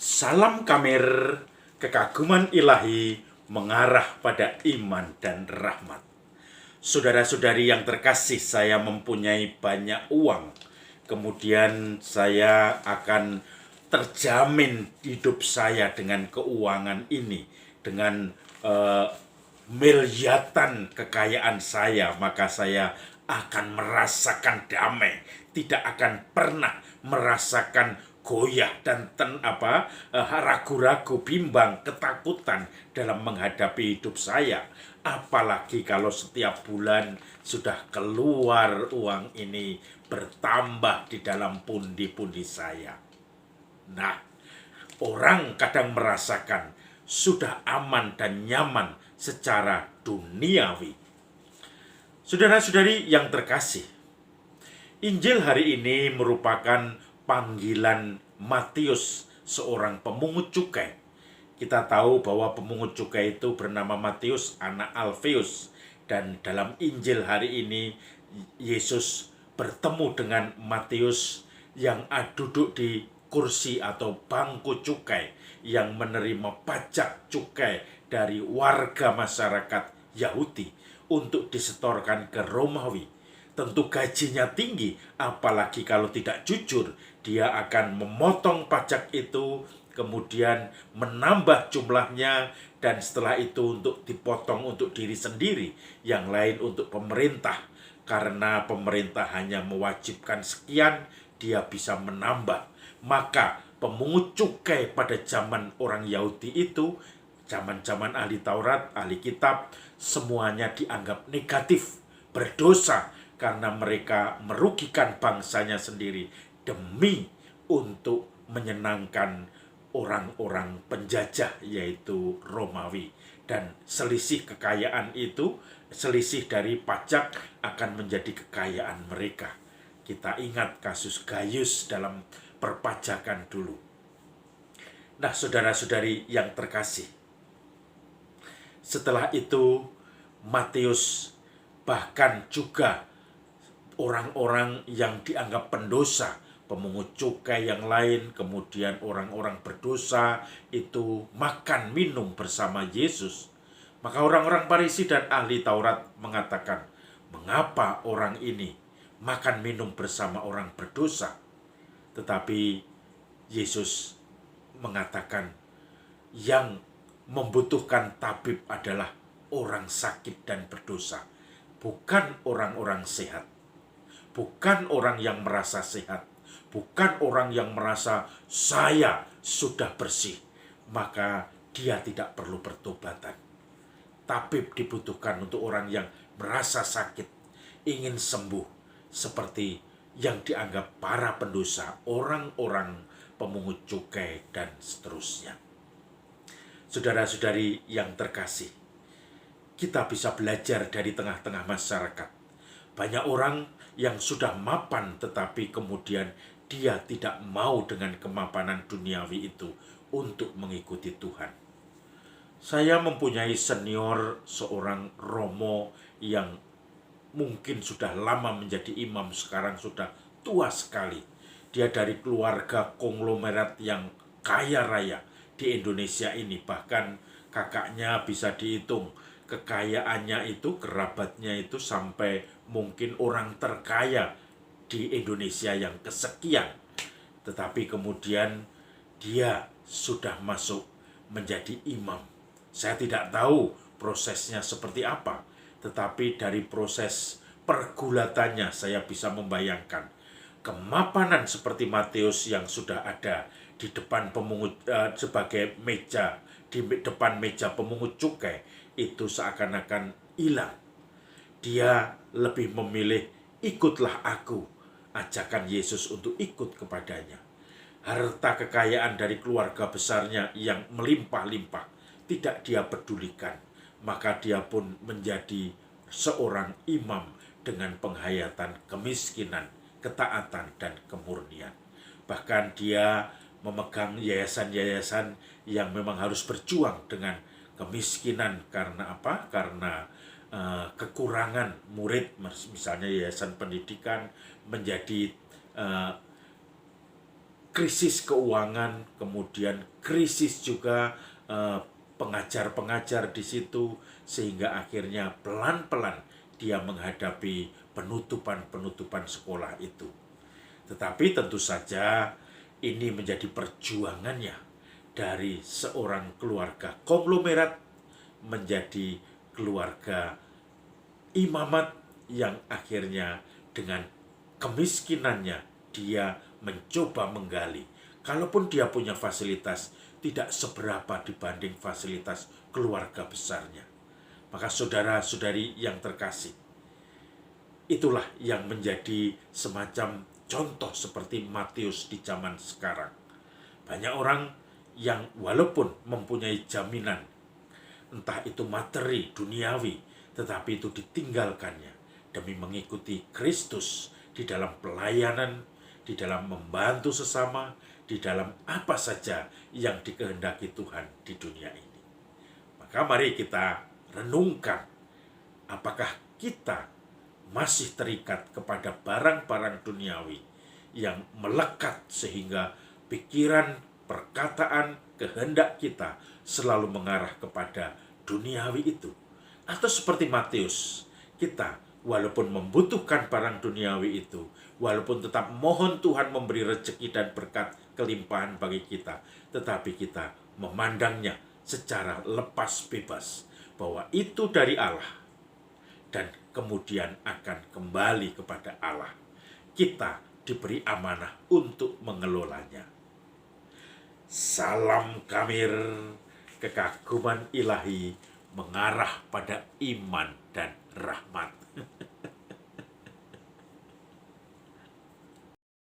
Salam Kamir, kekaguman ilahi mengarah pada iman dan rahmat. Saudara-saudari yang terkasih, saya mempunyai banyak uang. Kemudian saya akan terjamin hidup saya dengan keuangan ini, dengan miliatan kekayaan saya, maka saya akan merasakan damai, tidak akan pernah merasakan goyah dan ragu-ragu, bimbang, ketakutan dalam menghadapi hidup saya. Apalagi kalau setiap bulan sudah keluar uang ini bertambah di dalam pundi-pundi saya. Nah, orang kadang merasakan sudah aman dan nyaman secara duniawi. Saudara-saudari yang terkasih, Injil hari ini merupakan panggilan Matius, seorang pemungut cukai. Kita tahu bahwa pemungut cukai itu bernama Matius, anak Alfeus. Dan dalam Injil hari ini, Yesus bertemu dengan Matius yang duduk di kursi atau bangku cukai, yang menerima pajak cukai dari warga masyarakat Yahudi untuk disetorkan ke Romawi. Tentu gajinya tinggi, apalagi kalau tidak jujur. Dia akan memotong pajak itu, kemudian menambah jumlahnya, dan setelah itu untuk dipotong untuk diri sendiri, yang lain untuk pemerintah. Karena pemerintah hanya mewajibkan sekian, dia bisa menambah. Maka pemungut cukai pada zaman orang Yahudi itu, zaman-zaman ahli Taurat, ahli kitab, semuanya dianggap negatif, berdosa, karena mereka merugikan bangsanya sendiri demi untuk menyenangkan orang-orang penjajah, yaitu Romawi. Dan selisih kekayaan itu, selisih dari pajak akan menjadi kekayaan mereka. Kita ingat kasus Gaius dalam perpajakan dulu. Nah, saudara-saudari yang terkasih, setelah itu Matius, bahkan juga orang-orang yang dianggap pendosa, pemungut cukai yang lain, kemudian orang-orang berdosa itu makan minum bersama Yesus. Maka orang-orang Farisi dan ahli Taurat mengatakan, mengapa orang ini makan minum bersama orang berdosa? Tetapi Yesus mengatakan, yang membutuhkan tabib adalah orang sakit dan berdosa, bukan orang-orang sehat. Bukan orang yang merasa sehat, bukan orang yang merasa saya sudah bersih, maka dia tidak perlu pertobatan. Tabib dibutuhkan untuk orang yang merasa sakit, ingin sembuh, seperti yang dianggap para pendosa, orang-orang pemungut cukai, dan seterusnya. Saudara-saudari yang terkasih, kita bisa belajar dari tengah-tengah masyarakat. Banyak orang yang sudah mapan, tetapi kemudian dia tidak mau dengan kemapanan duniawi itu untuk mengikuti Tuhan. Saya mempunyai senior, seorang Romo yang mungkin sudah lama menjadi imam, sekarang sudah tua sekali. Dia dari keluarga konglomerat yang kaya raya di Indonesia ini. Bahkan kakaknya bisa dihitung kekayaannya itu, kerabatnya itu sampai mungkin orang terkaya di Indonesia yang kesekian. Tetapi kemudian dia sudah masuk menjadi imam. Saya tidak tahu prosesnya seperti apa, tetapi dari proses pergulatannya saya bisa membayangkan kemapanan seperti Matius yang sudah ada di depan pemungut sebagai meja, di depan meja pemungut cukai, itu seakan-akan hilang. Dia lebih memilih, ikutlah aku, ajakan Yesus untuk ikut kepadanya. Harta kekayaan dari keluarga besarnya yang melimpah-limpah tidak dia pedulikan. Maka dia pun menjadi seorang imam dengan penghayatan kemiskinan, ketaatan, dan kemurnian. Bahkan dia memegang yayasan-yayasan yang memang harus berjuang dengan kemiskinan. Karena apa? Karena kekurangan murid, misalnya yayasan pendidikan menjadi krisis keuangan, kemudian krisis juga pengajar-pengajar di situ, sehingga akhirnya pelan-pelan dia menghadapi penutupan-penutupan sekolah itu. Tetapi tentu saja ini menjadi perjuangannya dari seorang keluarga konglomerat menjadi keluarga imamat yang akhirnya dengan kemiskinannya dia mencoba menggali. Kalaupun dia punya fasilitas, tidak seberapa dibanding fasilitas keluarga besarnya. Maka saudara-saudari yang terkasih, itulah yang menjadi semacam contoh seperti Matius di zaman sekarang. Banyak orang yang walaupun mempunyai jaminan, entah itu materi, duniawi, tetapi itu ditinggalkannya demi mengikuti Kristus di dalam pelayanan, di dalam membantu sesama, di dalam apa saja yang dikehendaki Tuhan di dunia ini. Maka mari kita renungkan, apakah kita masih terikat kepada barang-barang duniawi yang melekat sehingga pikiran, perkataan, kehendak kita selalu mengarah kepada duniawi itu. Atau seperti Matius, kita walaupun membutuhkan barang duniawi itu, walaupun tetap mohon Tuhan memberi rezeki dan berkat kelimpahan bagi kita, tetapi kita memandangnya secara lepas bebas, bahwa itu dari Allah, dan kemudian akan kembali kepada Allah. Kita diberi amanah untuk mengelolanya. Salam Kamir, kekaguman ilahi mengarah pada iman dan rahmat.